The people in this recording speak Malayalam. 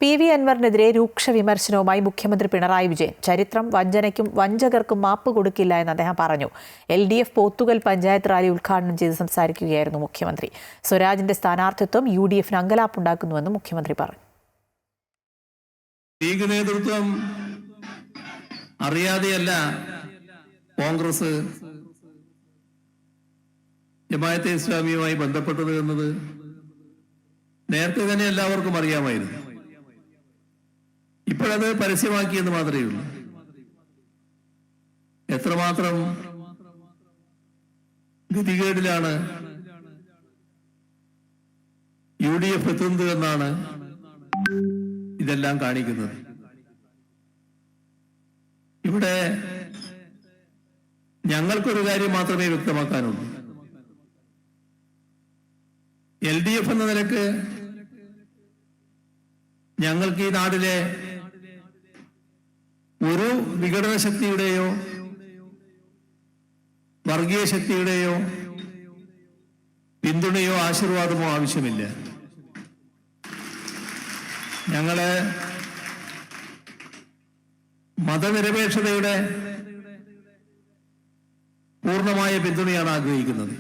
പി.വി. അൻവറിനെതിരെ രൂക്ഷ വിമർശനവുമായി മുഖ്യമന്ത്രി പിണറായി വിജയൻ. ചരിത്രം വഞ്ചനയ്ക്കും വഞ്ചകർക്കും മാപ്പ് കൊടുക്കില്ല എന്ന് അദ്ദേഹം പറഞ്ഞു. LDF പോത്തുകൽ പഞ്ചായത്ത് റാലി ഉദ്ഘാടനം ചെയ്ത് സംസാരിക്കുകയായിരുന്നു മുഖ്യമന്ത്രി. സ്വരാജിന്റെ സ്ഥാനാർത്ഥിത്വം UDFന് അങ്കലാപ്പുണ്ടാക്കുന്നുവെന്നും മുഖ്യമന്ത്രി പറഞ്ഞു. ലീഗ് നേതൃത്വം അറിയാതെയല്ല കോൺഗ്രസ് ജമാഅത്തെ ഇസ്ലാമിയുമായി ബന്ധപ്പെട്ടത് എന്നത് നേരത്തെ തന്നെ എല്ലാവർക്കും അറിയാമായിരുന്നു. ഇപ്പോഴത് പരസ്യമാക്കിയെന്ന് മാത്രമേ ഉള്ളൂ. എത്രമാത്രം ഗതികേടിലാണ് UDF എത്തുന്നത് എന്നാണ് ഇതെല്ലാം കാണിക്കുന്നത്. ഇവിടെ ഞങ്ങൾക്കൊരു കാര്യം മാത്രമേ വ്യക്തമാക്കാനുള്ളൂ. LDF എന്ന നിലക്ക് ഞങ്ങൾക്ക് ഈ നാട്ടിലെ ഒരു വിഘടന ശക്തിയുടെയോ വർഗീയ ശക്തിയുടെയോ പിന്തുണയോ ആശീർവാദമോ ആവശ്യമില്ല. ഞങ്ങള് മതനിരപേക്ഷതയുടെ പൂർണ്ണമായ പിന്തുണയാണ് ആഗ്രഹിക്കുന്നത്.